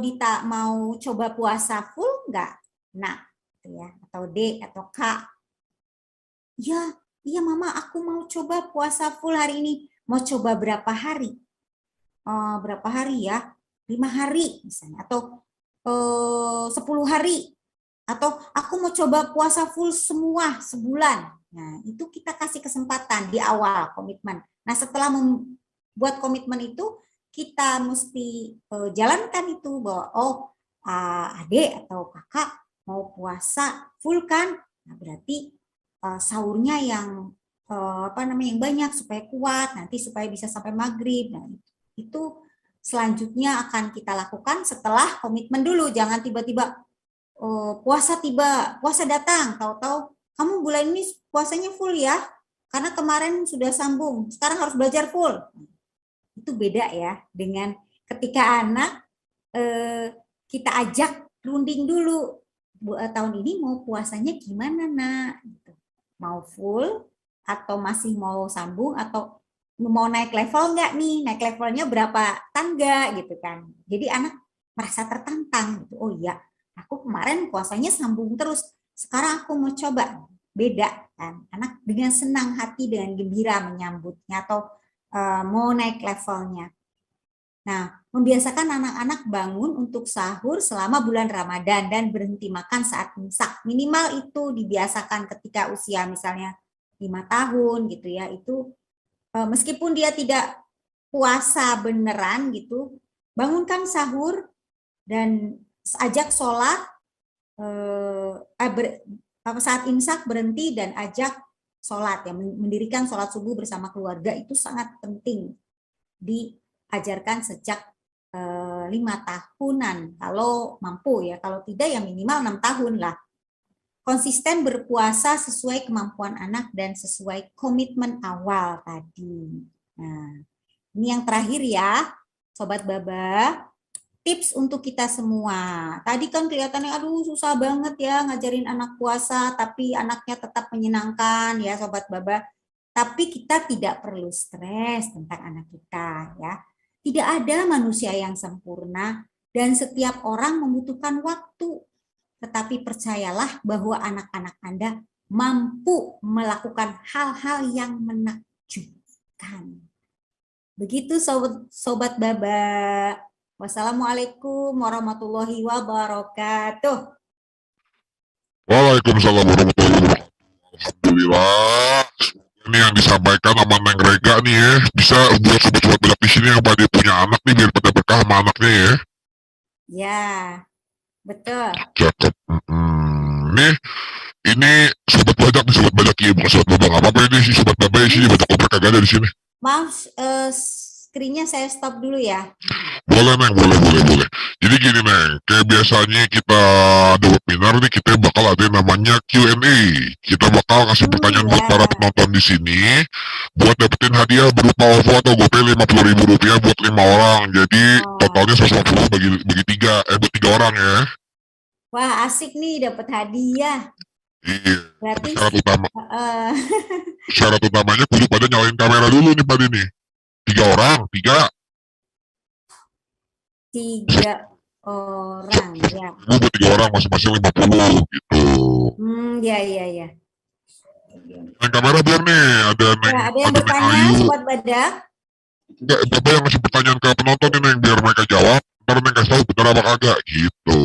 coba puasa full nggak? Nah, ya, atau D atau K. Ya, iya mama, aku mau coba puasa full hari ini. Mau coba berapa hari? Berapa hari ya? 5 hari misalnya, atau 10 hari, atau aku mau coba puasa full semua sebulan. Nah, itu kita kasih kesempatan di awal komitmen. Nah, setelah membuat komitmen itu, kita mesti jalankan itu bahwa adik atau kakak mau puasa full kan? Nah, berarti sahurnya yang yang banyak supaya kuat, nanti supaya bisa sampai maghrib. Nah, itu selanjutnya akan kita lakukan setelah komitmen dulu. Jangan tiba-tiba puasa datang, tahu-tahu kamu bulan ini puasanya full ya, karena kemarin sudah sambung, sekarang harus belajar full. Itu beda ya dengan ketika anak kita ajak runding dulu, tahun ini mau puasanya gimana nak? Mau full atau masih mau sambung, atau mau naik level nggak nih, naik levelnya berapa tangga gitu kan. Jadi anak merasa tertantang gitu. Oh iya, aku kemarin puasanya sambung terus, sekarang aku mau coba. Beda kan, anak dengan senang hati, dengan gembira menyambutnya atau mau naik levelnya. Nah, membiasakan anak-anak bangun untuk sahur selama bulan Ramadan dan berhenti makan saat imsak. Minimal itu dibiasakan ketika usia misalnya 5 tahun gitu ya. Itu meskipun dia tidak puasa beneran gitu, bangunkan sahur dan ajak sholat, saat imsak berhenti dan ajak sholat, ya, mendirikan sholat subuh bersama keluarga itu sangat penting diajarkan sejak 5 tahunan kalau mampu ya, kalau tidak ya minimal 6 tahun lah. Konsisten berpuasa sesuai kemampuan anak dan sesuai komitmen awal tadi. Nah, ini yang terakhir ya, Sobat Baba. Tips untuk kita semua. Tadi kan kelihatannya aduh susah banget ya ngajarin anak puasa, tapi anaknya tetap menyenangkan ya Sobat Baba. Tapi kita tidak perlu stres tentang anak kita ya. Tidak ada manusia yang sempurna dan setiap orang membutuhkan waktu. Tetapi percayalah bahwa anak-anak Anda mampu melakukan hal-hal yang menakjubkan. Begitu Sobat Baba. Wassalamualaikum warahmatullahi wabarakatuh. Waalaikumsalam warahmatullahi wabarakatuh. Alhamdulillah. Ini yang disampaikan sama Neng Rega nih ya. Bisa buat sobat-sobat belak di sini yang pada punya anak nih biar pada berkah sama anaknya ya. Ya, betul. Cakep. Nih, ini sobat bajak nih, sobat bajak ya, bukan sobat babang. Apa ini sih sobat babak ya, sini bajak koper kagak ada di sini. Maaf, screen-nya saya stop dulu ya. Boleh Neng, boleh. Jadi gini Neng, kayak biasanya kita ada webinar nih, kita bakal ada yang namanya Q&A. Kita bakal kasih pertanyaan buat para penonton di sini, buat dapetin hadiah berupa OVO atau GoPay Rp50.000 buat 5 orang. Jadi totalnya 150 bagi 3, buat 3 orang ya. Wah asik nih dapat hadiah. Iya. Berarti syarat utamanya kudu pada nyalain kamera dulu nih pada nih. 3 orang, 3 orang ya. Buat 3 orang masing-masing 50 gitu. Ya. Neng kamera biar nih ada Neng. Ya, ada yang bertanya Sobat Badak. Enggak, Bapak yang ngasih pertanyaan ke penonton ini Neng, biar mereka jawab. Ntar Neng kasih tahu bener apa kagak gitu.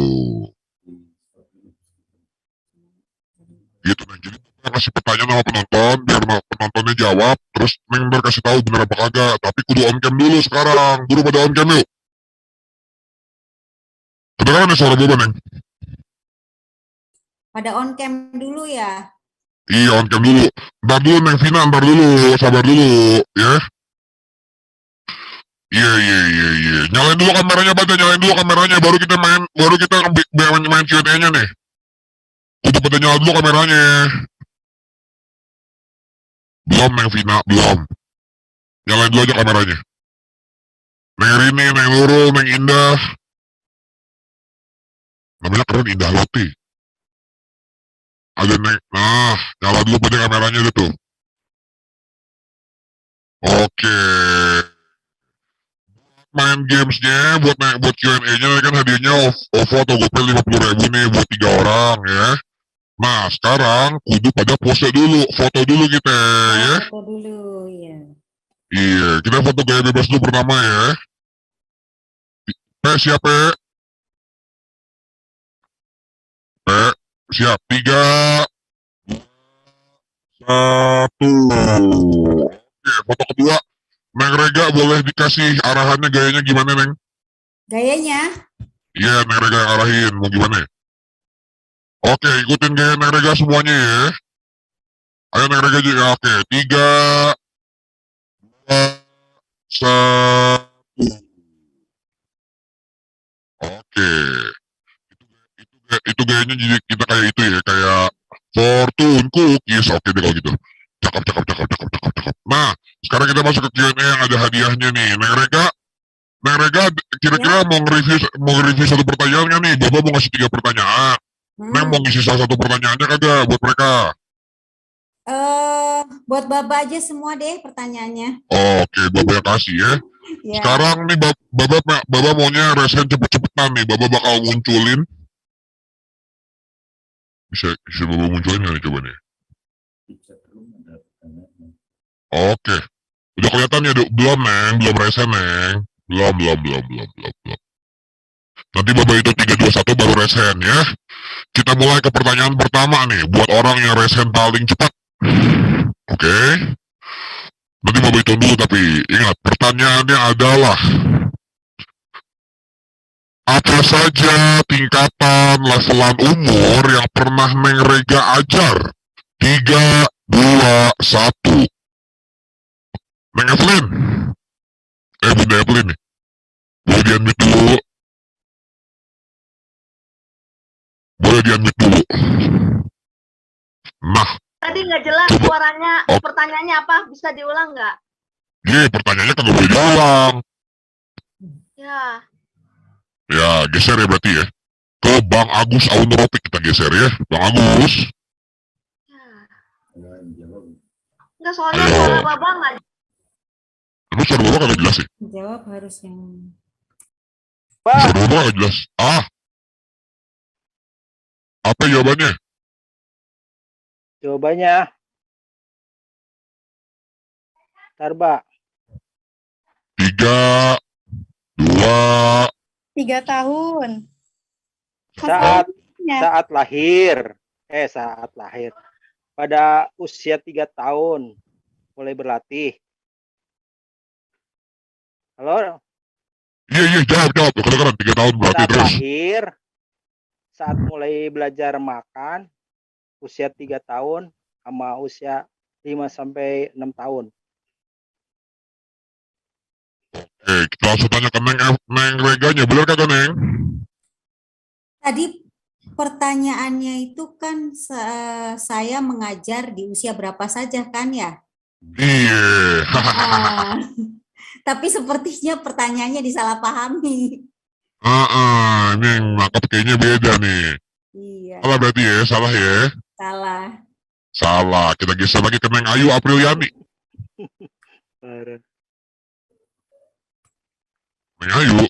Gitu Neng. Jadi Neng kasih pertanyaan sama penonton, biar penontonnya jawab. Terus Neng ntar kasih tahu bener apa kagak. Tapi kudu on cam dulu sekarang. Buru pada on cam yuk. Kedengaran nih suara Boba Neng? Pada on cam dulu ya. Iya on cam dulu. Ntar dulu Neng Vina, ntar dulu. Sabar dulu ya. Iya. Nyalain dulu kameranya pada, nyalain dulu kameranya. Baru kita main Q&A-nya nih. Udah pada nyala dulu kameranya. Belum, Neng Vina, belum. Nyalain dulu aja kameranya. Neng Rini, Neng Nurul, Neng Indah. Namanya keren, Indah Loti. Ada Neng, nah, nyala dulu aja kameranya gitu. Oke. Main gamesnya buat Q&A-nya kan hadiahnya OVO atau GoPay 50.000 nih buat 3 orang ya. Nah sekarang kudu pada pose dulu, foto dulu kita ya. Foto dulu ya. Iya, kita foto gaya bebas dulu pertama ya. Siapa? Siap. 3, 1. Oke, foto kedua. Neng Rega boleh dikasih arahannya gayanya gimana, Neng? Gayanya? Iya, Neng Rega yang arahin. Mau gimana? Oke, ikutin gaya Neng Rega semuanya ya. Ayo Neng Rega juga. Oke, 3, 2, 1. Oke. Itu gayanya jadi kita kayak itu ya, kayak Fortune Cookies. Oke deh kalau gitu. Cakep, cakep, cakep, cakep, cakep, cakep. Nah, sekarang kita masuk ke Q&A yang ada hadiahnya nih. Neng Rega kira-kira Ya. mau nge-review satu pertanyaan nggak nih? Bapak mau ngasih 3 pertanyaan. Neng mau ngisi salah satu pertanyaannya kagak buat mereka? Buat Baba aja semua deh pertanyaannya. Oke, Bapak yang kasih ya. Ya. Sekarang nih Bapak maunya resen cepet-cepetan nih. Bapak bakal munculin. Bisa Bapak munculin nggak nih coba nih? Oke. Udah kelihatan ya, belum Neng, belum resen Neng. Belum. Nanti Bapak itu 3, 2, 1 baru resen ya. Kita mulai ke pertanyaan pertama nih, buat orang yang resen paling cepat. Oke. Nanti Bapak hitung dulu tapi ingat, pertanyaannya adalah apa saja tingkatan levelan umur yang pernah Neng Rega ajar? 3, 2, 1. Neng Evelyn. Bunda Evelyn nih. Boleh di-unmute dulu. Nah, Tadi nggak jelas coba. suaranya, pertanyaannya apa? Bisa diulang nggak? Pertanyaannya kagak boleh diulang. Ya, Ya, geser ya berarti ya. Ke Bang Agus Aunuropik kita geser ya. Bang Agus. ya. Nggak, soalnya Ayo. suara Baba nggak. Emang suara Bapak kagak jelas ya? Jawab harus yang... Suara Bapak kagak jelas. Apa jawabannya? Jawabannya, Tarba. 3, 2, 3 tahun. Saat lahir. Saat lahir. Pada usia 3 tahun mulai berlatih. Halo? Iya, jawab. Kedengeran 3 tahun berarti Saat terus. lahir, saat mulai belajar makan, usia 3 tahun sama usia 5 sampai 6 tahun. Oke, kita langsung tanya ke Neng Reganya. Bener kagak Neng? Tadi pertanyaannya itu kan saya mengajar di usia berapa saja kan ya? Iya. Tapi sepertinya pertanyaannya disalahpahami. Ini yang nangkap kayaknya beda nih. Iya. Salah berarti ya, salah ya. Salah. Kita geser lagi ke Neng Ayu Apriliani. Neng Ayu.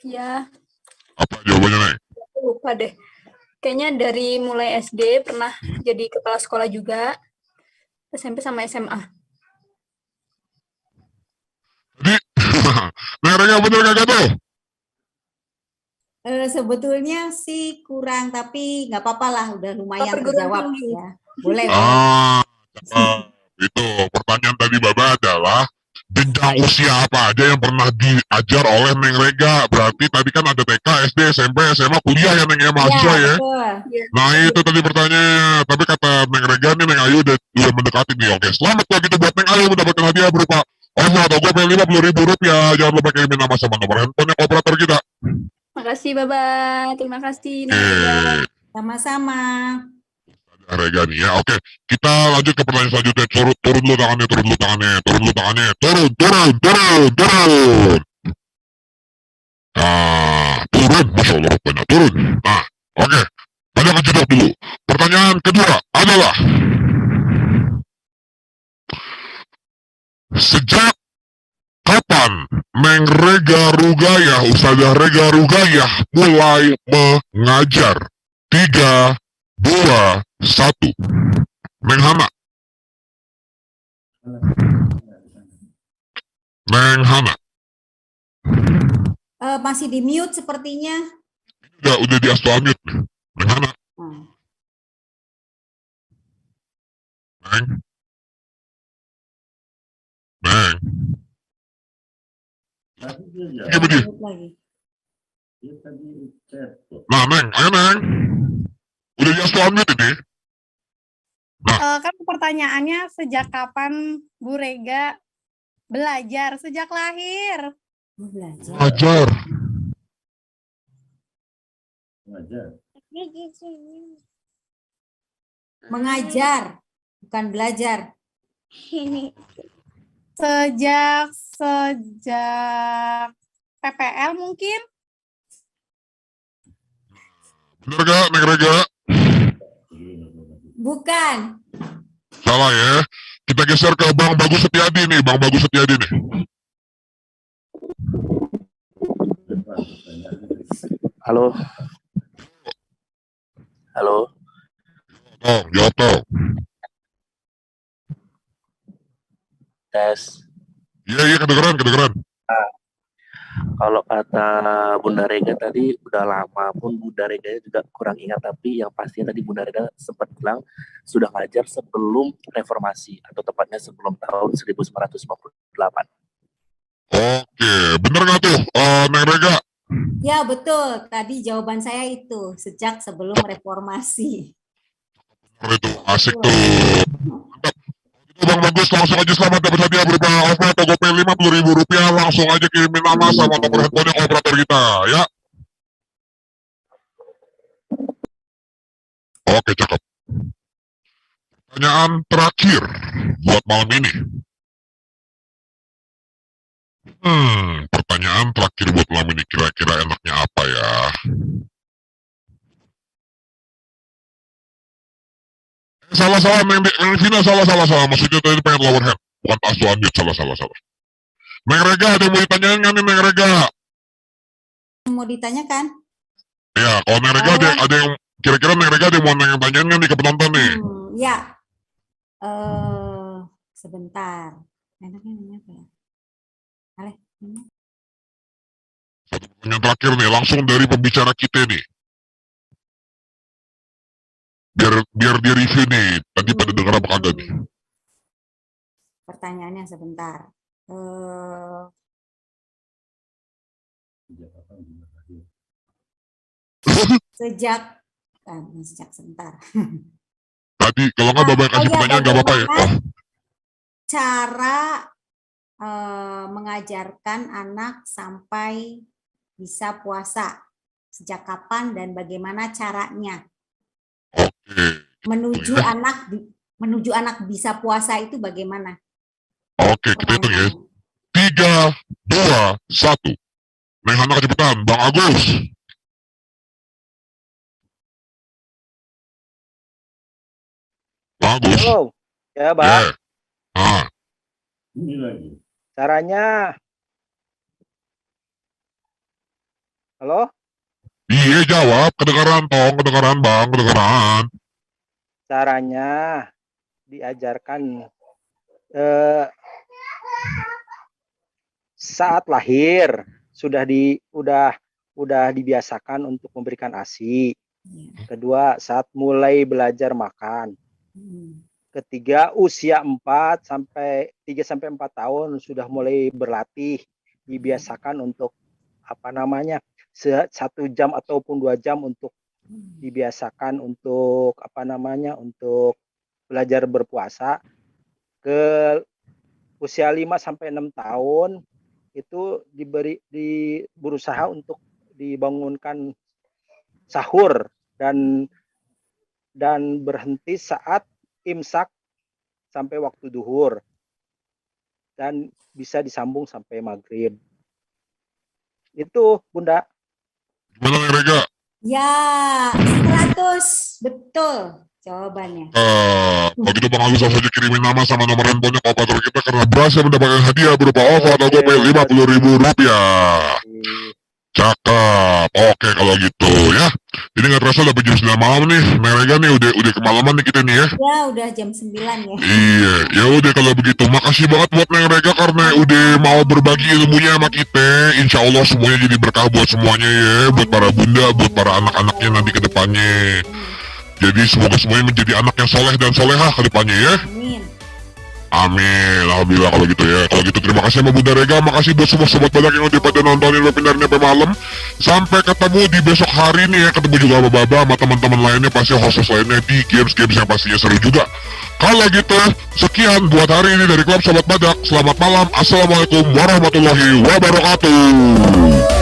Ya, Apa jawabannya Neng? lupa deh. Kayaknya dari mulai SD pernah jadi kepala sekolah juga, SMP sama SMA. Jadi, Neng Rega bener kagak tuh? Sebetulnya sih kurang, tapi nggak apa-apa lah, udah lumayan Perguruan terjawab tinggi. ya. Boleh. Itu pertanyaan tadi Baba adalah jenjang usia apa aja yang pernah diajar oleh Neng Rega. Berarti tadi kan ada TK, SD, SMP, SMA, kuliah ya Neng ya, mahasiswa ya. Betul. Nah itu tadi pertanyaannya. Tapi kata Neng Rega nih, Neng Ayu udah mendekati nih. Oke, selamat kalau gitu buat Neng Ayu mendapatkan hadiah berupa OVO atau GoPay 50.000 rupiah. Jangan lupa kirimin nama sama nomor handphone operator kita. Makasih, Baba. Terima kasih. Oke. Sama-sama. Rega nih ya. Oke, kita lanjut ke pertanyaan selanjutnya. Turun dulu tangannya, turun dulu tangannya, turun dulu tangannya, turun. Nah, turun, Masya Allah, banyak turun. Nah, oke, banyak kejebak dulu. Pertanyaan kedua adalah, sejak kapan Neng Rega Rugayah, Ustazah Rega Rugayah mulai mengajar? 3, 2, 1. Neng Hana. Neng Hana. Masih di mute sepertinya. Udah di unmute nih. Neng Hana. Hmm. Neng. Neng. Gimana dia? Mute lagi. Nah, Neng, ayo Neng. Udah di unmute ini. Kan pertanyaannya sejak kapan Bu Rega belajar? Sejak lahir. Belajar. Ajar. Mengajar, bukan belajar. Sejak PPL mungkin. Bener gak, Neng Rega? Bukan. Salah ya. Kita geser ke Bang Bagus Setiadi nih. Bang Bagus Setiadi nih. Halo. Halo. Tong, jawab Tong. Tes. Iya, kedengeran. Kalau kata Bunda Rega tadi udah lama pun Bunda Rega juga kurang ingat, tapi yang pasti tadi Bunda Rega sempat bilang sudah ngajar sebelum reformasi atau tepatnya sebelum tahun 1958. Oke, bener gak tuh, Neng Rega? Ya, betul. Tadi jawaban saya itu, sejak sebelum reformasi. Bener itu, asik tuh. Mantap. Itu Bang Bagus, langsung aja selamat dapat hadiah berupa OVO atau GoPay Rp50.000. Langsung aja kirimin nama sama nomor handphone ke operator kita, ya. Oke, cakep. Pertanyaan terakhir buat malam ini. Pertanyaan terakhir buat malam ini kira-kira enaknya apa ya? Salah, Neng Vina, salah. Maksudnya tadi pengen lower hand, bukan pas to unmute, salah. Neng Rega, ada yang mau ditanyain nggak nih, Neng Rega? Mau ditanyakan? Ya, kalau Neng Rega ada yang, kira-kira Neng Rega ada yang mau tanyain nggak nih ke penonton nih? Ya. Sebentar. Enaknya nanya apa ya? Satu pertanyaan terakhir nih, langsung dari pembicara kita nih. Biar dia review nih, tadi pada dengar apa kagak nih? Pertanyaannya sebentar. Sejak sebentar. Tadi kalau nggak Bapak kasih pertanyaan nggak apa-apa ya? Cara mengajarkan anak sampai bisa puasa, sejak kapan dan bagaimana caranya? Oke. Menuju anak bisa puasa itu bagaimana? Oke, kita hitung ya. 3, 2, 1. Neng Hana kecepatan, Bang Agus. Bang Agus. Halo. Ya, Bang. Yeah. Caranya. Halo? Iya, jawab. Kedengaran, Tong. Kedengaran, Bang. Kedengaran. Caranya diajarkan saat lahir sudah dibiasakan untuk memberikan ASI. Kedua, saat mulai belajar makan. Ketiga, usia 3 sampai 4 tahun sudah mulai berlatih, dibiasakan untuk 1 jam ataupun 2 jam untuk dibiasakan untuk untuk belajar berpuasa. Ke usia 5 sampai 6 tahun itu berusaha untuk dibangunkan sahur dan dan berhenti saat imsak sampai waktu duhur. Dan bisa disambung sampai maghrib. Itu, Bunda. Gimana Neng Rega? Ya, 100. Betul jawabannya. Kalau gitu Bang Agus langsung aja kirimin nama sama nomor handphonenya ke operator kita karena berhasil mendapatkan hadiah berupa OVO atau GoPay Rp50.000. Cakep. Oke kalau gitu ya. Jadi nggak terasa udah jam 9 malam nih. Neng Rega nih udah kemalaman nih kita nih ya. Ya, udah jam 9 ya. Iya, ya udah kalau begitu. Makasih banget buat Neng Rega karena udah mau berbagi ilmunya sama kita. Insya Allah semuanya jadi berkah buat semuanya ya. Buat para bunda, buat para anak-anaknya nanti ke depannya. Jadi semoga semuanya menjadi anak yang soleh dan solehah ke depannya ya. Amin. Amin, alhamdulillah kalau gitu ya. Kalau gitu terima kasih sama Bunda Rega, makasih buat semua sobat badak yang udah pada nontonin webinarnya sampai malam. Sampai ketemu di besok hari nih ya, ketemu juga sama Baba, sama teman-teman lainnya, pasti host lainnya di games-games yang pastinya seru juga. Kalau gitu, sekian buat hari ini dari Klub Sobat Badak. Selamat malam, Assalamualaikum warahmatullahi wabarakatuh.